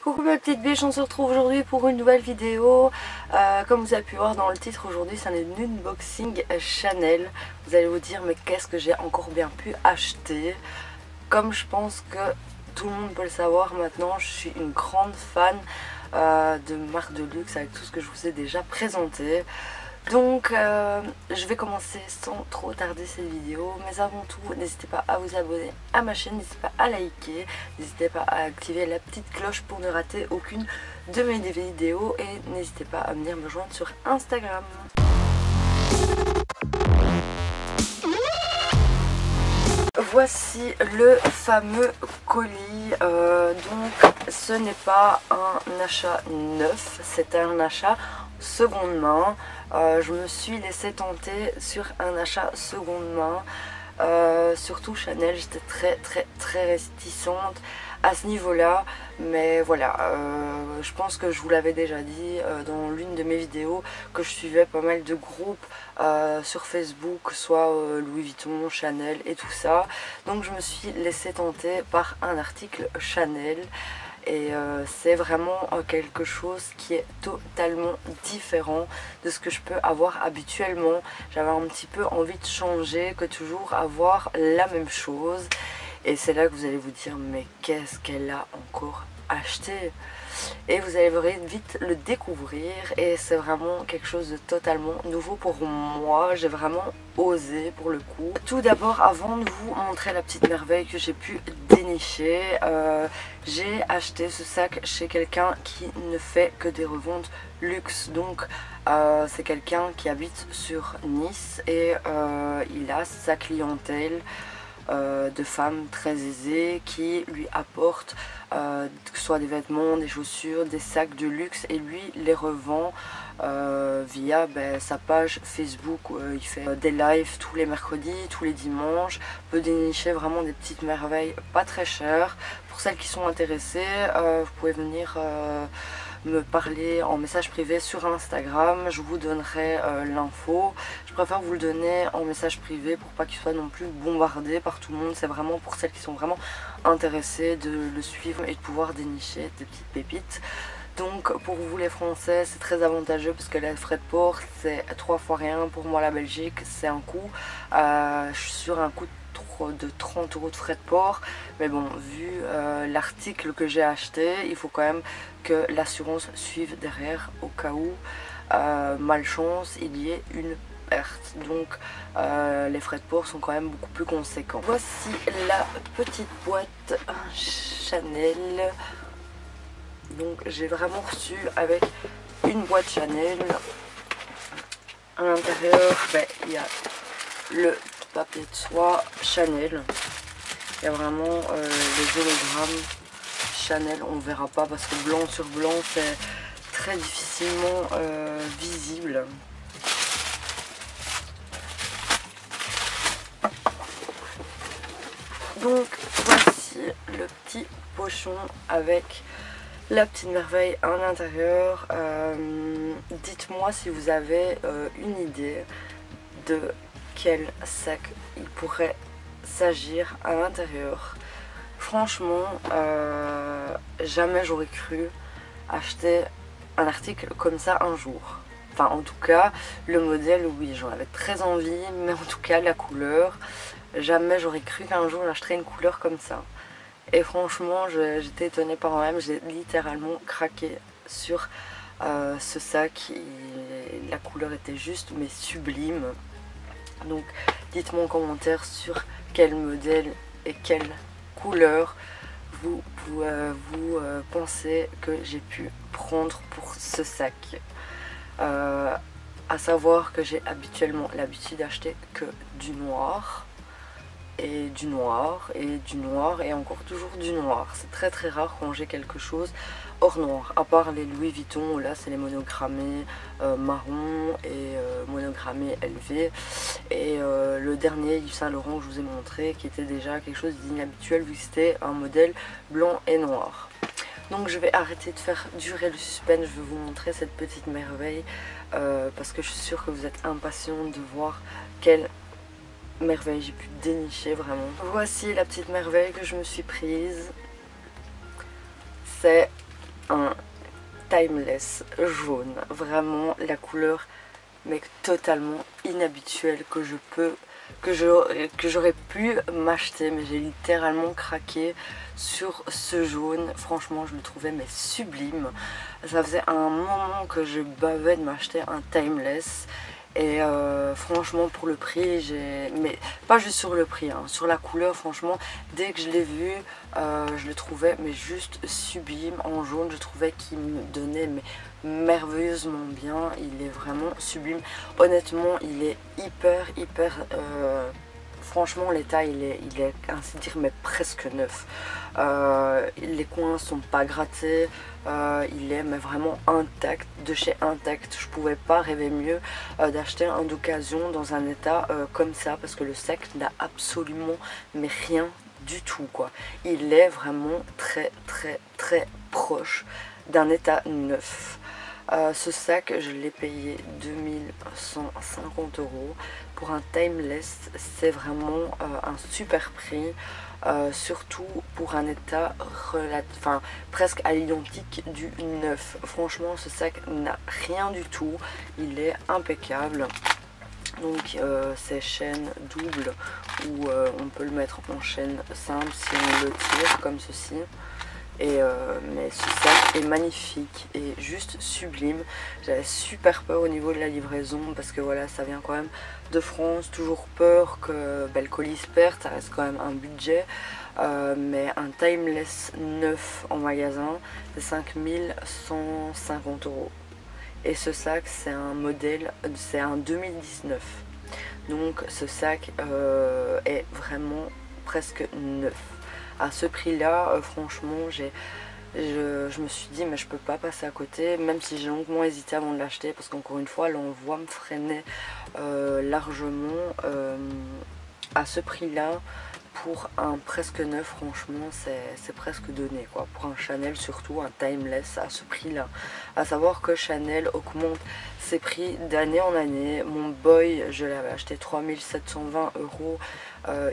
Coucou ma petite biche, on se retrouve aujourd'hui pour une nouvelle vidéo. Comme vous avez pu voir dans le titre, aujourd'hui c'est un unboxing Chanel. Vous allez vous dire mais qu'est-ce que j'ai encore bien pu acheter. Comme je pense que tout le monde peut le savoir maintenant, je suis une grande fan de marques de luxe avec tout ce que je vous ai déjà présenté. Donc je vais commencer sans trop tarder cette vidéo, mais avant tout n'hésitez pas à vous abonner à ma chaîne, n'hésitez pas à liker, n'hésitez pas à activer la petite cloche pour ne rater aucune de mes vidéos et n'hésitez pas à venir me joindre sur Instagram. Voici le fameux colis, donc ce n'est pas un achat neuf, c'est un achat seconde main. Je me suis laissée tenter sur un achat seconde main, surtout Chanel. J'étais très réticente à ce niveau là, mais voilà, je pense que je vous l'avais déjà dit dans l'une de mes vidéos que je suivais pas mal de groupes sur Facebook, soit Louis Vuitton, Chanel et tout ça. Donc je me suis laissée tenter par un article Chanel. Et c'est vraiment quelque chose qui est totalement différent de ce que je peux avoir habituellement. J'avais un petit peu envie de changer que toujours avoir la même chose. Et c'est là que vous allez vous dire mais qu'est-ce qu'elle a encore acheté? Et vous allez vite le découvrir et c'est vraiment quelque chose de totalement nouveau pour moi. J'ai vraiment osé pour le coup. Tout d'abord, avant de vous montrer la petite merveille que j'ai pu dénicher, j'ai acheté ce sac chez quelqu'un qui ne fait que des reventes luxe. Donc c'est quelqu'un qui habite sur Nice et il a sa clientèle de femmes très aisées qui lui apportent que ce soit des vêtements, des chaussures, des sacs de luxe et lui les revend via sa page Facebook. Il fait des lives tous les mercredis, tous les dimanches, peut dénicher vraiment des petites merveilles pas très chères. Pour celles qui sont intéressées, vous pouvez venir me parler en message privé sur Instagram, je vous donnerai l'info. Je préfère vous le donner en message privé pour pas qu'il soit non plus bombardé par tout le monde. C'est vraiment pour celles qui sont vraiment intéressées de le suivre et de pouvoir dénicher des petites pépites. Donc pour vous les Français c'est très avantageux parce que les frais de port c'est 3 fois rien. Pour moi la Belgique c'est un coût, je suis sur un coût de 30 € de frais de port, mais bon, vu l'article que j'ai acheté, il faut quand même que l'assurance suive derrière au cas où malchance il y ait une perte. Donc les frais de port sont quand même beaucoup plus conséquents. Voici la petite boîte Chanel. Donc j'ai vraiment reçu avec une boîte Chanel. À l'intérieur il y a le papier de soie Chanel. Il y a vraiment les hologrammes Chanel. On ne verra pas parce que blanc sur blanc c'est très difficilement visible. Donc voici le petit pochon avec la petite merveille à l'intérieur. Dites-moi si vous avez une idée de quel sac il pourrait s'agir à l'intérieur. Franchement, jamais j'aurais cru acheter un article comme ça un jour. Enfin, en tout cas, le modèle, oui, j'en avais très envie, mais en tout cas, la couleur, jamais j'aurais cru qu'un jour j'achèterais une couleur comme ça. Et franchement, j'étais étonnée par moi-même, j'ai littéralement craqué sur ce sac. La couleur était juste, mais sublime. Donc dites-moi en commentaire sur quel modèle et quelle couleur vous pensez que j'ai pu prendre pour ce sac. À savoir que j'ai habituellement l'habitude d'acheter que du noir et du noir et du noir et encore toujours du noir. C'est très rare quand j'ai quelque chose hors noir, à part les Louis Vuitton, là c'est les monogrammés marron et monogrammés LV, et le dernier Yves Saint Laurent que je vous ai montré qui était déjà quelque chose d'inhabituel vu que c'était un modèle blanc et noir. Donc je vais arrêter de faire durer le suspense, je vais vous montrer cette petite merveille parce que je suis sûre que vous êtes impatients de voir quelle merveille j'ai pu dénicher vraiment. Voici la petite merveille que je me suis prise. C'est un Timeless jaune, vraiment la couleur mais totalement inhabituelle que j'aurais pu m'acheter, mais j'ai littéralement craqué sur ce jaune. Franchement je le trouvais mais sublime. Ça faisait un moment que je bavais de m'acheter un Timeless. Et franchement pour le prix, mais pas juste sur le prix, hein, sur la couleur, franchement dès que je l'ai vu, je le trouvais mais juste sublime. En jaune je trouvais qu'il me donnait mais merveilleusement bien, il est vraiment sublime. Honnêtement il est hyper franchement l'état il est ainsi dire mais presque neuf. Les coins sont pas grattés, il est mais vraiment intact, de chez Intact. Je pouvais pas rêver mieux d'acheter un d'occasion dans un état comme ça, parce que le sac n'a absolument mais rien du tout quoi. Il est vraiment très proche d'un état neuf. Ce sac je l'ai payé 2150 €. Pour un Timeless c'est vraiment un super prix, surtout pour un état presque à l'identique du neuf. Franchement ce sac n'a rien du tout, il est impeccable. Donc c'est chaîne double, ou on peut le mettre en chaîne simple si on le tire comme ceci. Mais ce sac est magnifique et juste sublime. J'avais super peur au niveau de la livraison parce que voilà, ça vient quand même de France. Toujours peur que le colis se perde, ça reste quand même un budget. Mais un Timeless neuf en magasin c'est 5150 €. Et ce sac c'est un modèle, c'est un 2019. Donc ce sac est vraiment presque neuf. À ce prix là, franchement je me suis dit mais je peux pas passer à côté, même si j'ai longuement hésité avant de l'acheter, parce qu'encore une fois l'envoi me freinait largement. À ce prix là, pour un presque neuf, franchement c'est presque donné quoi. Pour un Chanel, surtout un Timeless à ce prix là. À savoir que Chanel augmente ses prix d'année en année. Mon boy je l'avais acheté 3720 €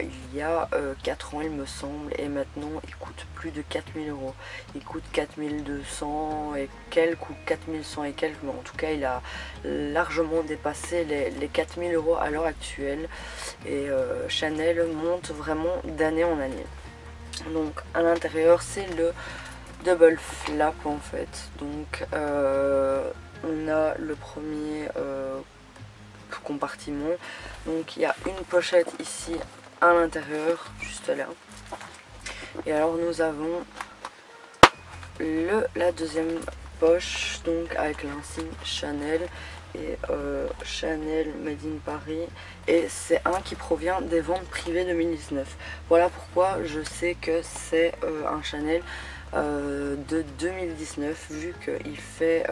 il y a 4 ans il me semble, et maintenant il coûte plus de 4000 €. Il coûte 4200 et quelques, ou 4100 et quelques, mais en tout cas il a largement dépassé les 4000 € à l'heure actuelle. Et Chanel monte vraiment d'année en année. Donc à l'intérieur c'est le double flap en fait. Donc on a le premier compartiment, donc il y a une pochette ici à l'intérieur, juste là. Et alors nous avons la deuxième poche, donc avec l'insigne Chanel et Chanel Made in Paris, et c'est un qui provient des ventes privées 2019. Voilà pourquoi je sais que c'est un Chanel de 2019, vu qu'il fait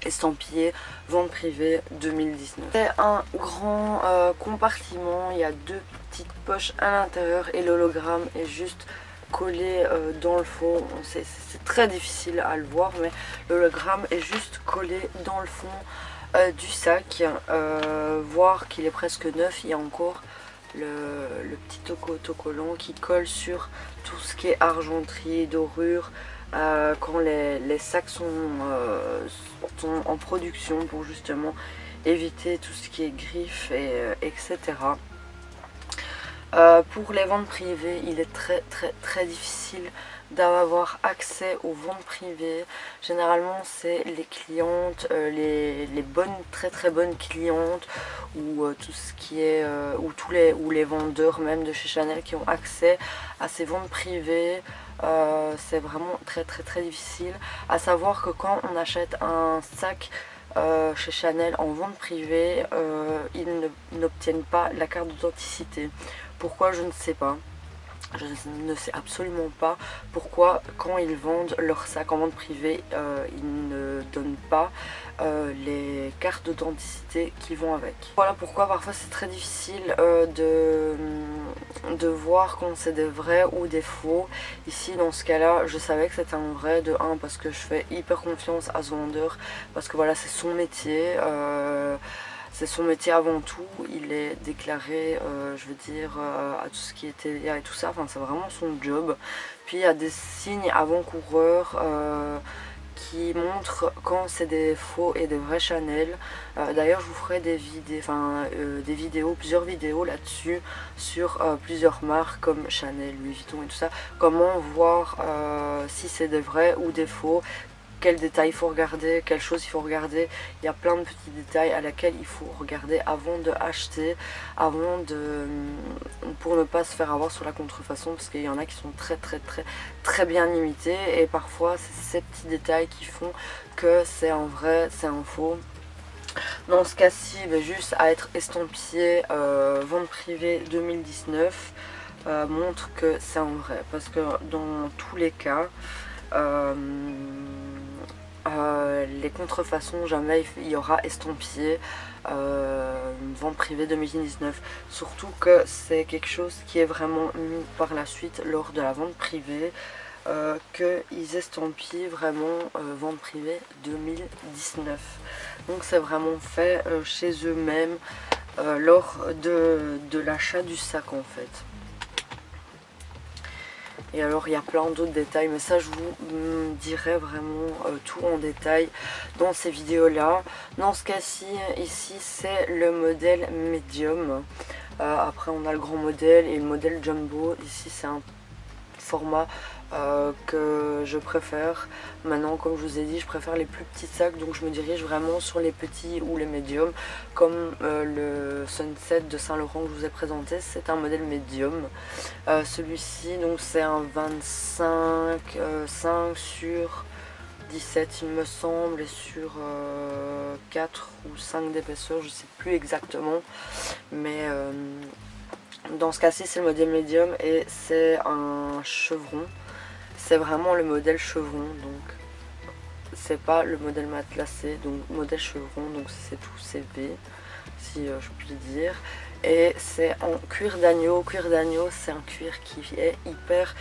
estampillé vente privée 2019. C'est un grand compartiment, il y a deux petites poches à l'intérieur et l'hologramme est juste collé dans le fond. C'est très difficile à le voir, mais l'hologramme est juste collé dans le fond du sac. Voir qu'il est presque neuf, il y a encore le petit autocollant qui colle sur tout ce qui est argenterie, dorure. Quand les sacs sont en production, pour justement éviter tout ce qui est griffes etc. Pour les ventes privées, il est très difficile d'avoir accès aux ventes privées. Généralement c'est les clientes, les bonnes, très bonnes clientes, ou tout ce qui est ou les vendeurs même de chez Chanel qui ont accès à ces ventes privées. C'est vraiment très difficile. À savoir que quand on achète un sac chez Chanel en vente privée, ils n'obtiennent pas la carte d'authenticité. Pourquoi, je ne sais pas. Je ne sais absolument pas pourquoi quand ils vendent leur sac en vente privée, ils ne donnent pas les cartes d'authenticité qui vont avec. Voilà pourquoi parfois c'est très difficile de voir quand c'est des vrais ou des faux. Ici dans ce cas là je savais que c'était un vrai, de 1 parce que je fais hyper confiance à ce vendeur, parce que voilà c'est son métier. c'est son métier avant tout, il est déclaré, je veux dire, à tout ce qui est TVA et tout ça, enfin c'est vraiment son job. Puis il y a des signes avant-coureurs qui montrent quand c'est des faux et des vrais Chanel. D'ailleurs je vous ferai des vidéos, plusieurs vidéos là-dessus sur plusieurs marques comme Chanel, Louis Vuitton et tout ça. Comment voir si c'est des vrais ou des faux, quels détails il faut regarder, quelles choses il faut regarder. Il y a plein de petits détails à laquelle il faut regarder avant de acheter, pour ne pas se faire avoir sur la contrefaçon, parce qu'il y en a qui sont très bien imités et parfois c'est ces petits détails qui font que c'est un vrai, c'est un faux. Dans ce cas-ci, juste à être estampillé vente privée 2019 montre que c'est un vrai, parce que dans tous les cas les contrefaçons, jamais il y aura estampillé vente privée 2019. Surtout que c'est quelque chose qui est vraiment mis par la suite lors de la vente privée, qu'ils estampillent vraiment vente privée 2019. Donc c'est vraiment fait chez eux-mêmes lors de l'achat du sac en fait. Et alors il y a plein d'autres détails, mais ça je vous dirai vraiment tout en détail dans ces vidéos là. Dans ce cas-ci, ici c'est le modèle médium. Après on a le grand modèle et le modèle jumbo. Ici c'est un format que je préfère. Maintenant, comme je vous ai dit, je préfère les plus petits sacs, donc je me dirige vraiment sur les petits ou les médiums, comme le Sunset de Saint Laurent que je vous ai présenté, c'est un modèle médium. Celui-ci, donc c'est un 25 5 sur 17 il me semble, et sur 4 ou 5 d'épaisseur, je sais plus exactement, mais dans ce cas-ci c'est le modèle médium et c'est un chevron. C'est vraiment le modèle chevron, donc c'est pas le modèle matelassé, donc modèle chevron, donc c'est tout CV si je puis dire. Et c'est en cuir d'agneau. Cuir d'agneau, c'est un cuir qui est hyper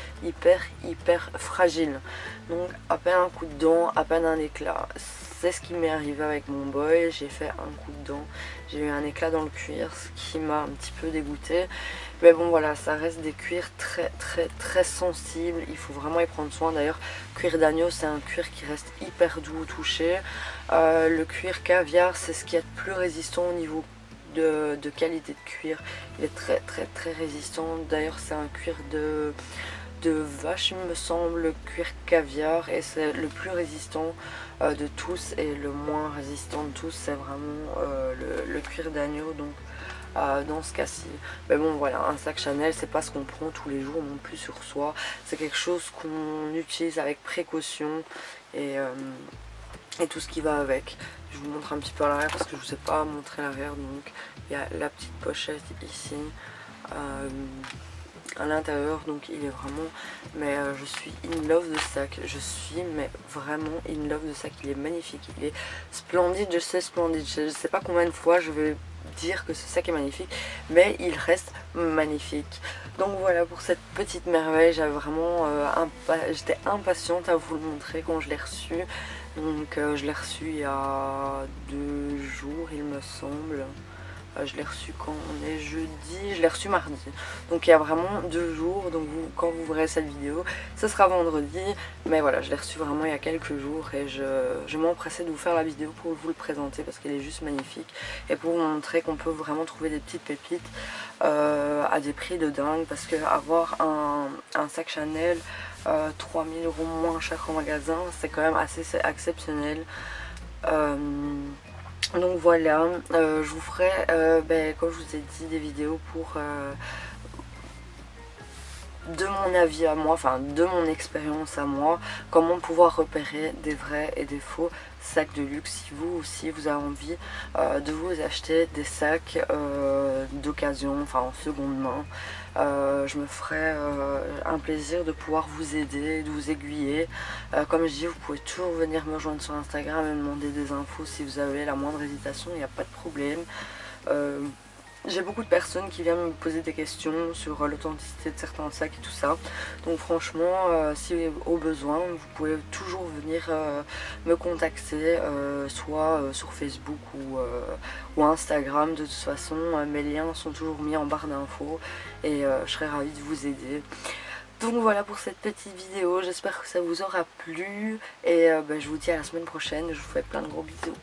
fragile. Donc à peine un coup de dent, à peine un éclat. C'est ce qui m'est arrivé avec mon boy. J'ai fait un coup de dent, j'ai eu un éclat dans le cuir, ce qui m'a un petit peu dégoûté. Mais bon voilà, ça reste des cuirs très sensibles. Il faut vraiment y prendre soin. D'ailleurs, cuir d'agneau, c'est un cuir qui reste hyper doux au toucher. Le cuir caviar, c'est ce qui est le plus résistant au niveau de qualité de cuir. Il est très résistant. D'ailleurs c'est un cuir de vache il me semble, le cuir caviar, et c'est le plus résistant de tous, et le moins résistant de tous c'est vraiment le cuir d'agneau. Donc dans ce cas-ci, mais bon voilà, un sac Chanel c'est pas ce qu'on prend tous les jours non plus sur soi, c'est quelque chose qu'on utilise avec précaution et tout ce qui va avec. Je vous montre un petit peu à l'arrière parce que je vous ai pas montré l'arrière. Donc il y a la petite pochette ici à l'intérieur, donc il est vraiment, mais je suis in love de sac, je suis mais vraiment in love de sac. Il est magnifique, il est splendide, je sais, splendide, je sais pas combien de fois je vais dire que ce sac est magnifique, mais il reste magnifique. Donc voilà pour cette petite merveille. J'avais vraiment j'étais impatiente à vous le montrer quand je l'ai reçu. Donc je l'ai reçu il y a 2 jours il me semble. Je l'ai reçu quand on est jeudi, je l'ai reçu mardi. Donc il y a vraiment 2 jours, donc quand vous verrez cette vidéo, ce sera vendredi. Mais voilà, je l'ai reçu vraiment il y a quelques jours et je m'empressais de vous faire la vidéo pour vous le présenter parce qu'il est juste magnifique. Et pour vous montrer qu'on peut vraiment trouver des petites pépites à des prix de dingue. Parce que avoir un sac Chanel 3000 € moins cher qu'en magasin, c'est quand même assez exceptionnel. Donc voilà, je vous ferai, comme je vous ai dit, des vidéos pour de mon avis à moi, enfin de mon expérience à moi, comment pouvoir repérer des vrais et des faux sacs de luxe. Si vous aussi vous avez envie de vous acheter des sacs d'occasion, enfin en seconde main, je me ferai un plaisir de pouvoir vous aider, de vous aiguiller. Comme je dis, vous pouvez toujours venir me rejoindre sur Instagram et me demander des infos si vous avez la moindre hésitation, il n'y a pas de problème. J'ai beaucoup de personnes qui viennent me poser des questions sur l'authenticité de certains sacs et tout ça. Donc franchement, si au besoin, vous pouvez toujours venir me contacter, soit sur Facebook ou Instagram. De toute façon, mes liens sont toujours mis en barre d'infos et je serais ravie de vous aider. Donc voilà pour cette petite vidéo, j'espère que ça vous aura plu et je vous dis à la semaine prochaine, je vous fais plein de gros bisous.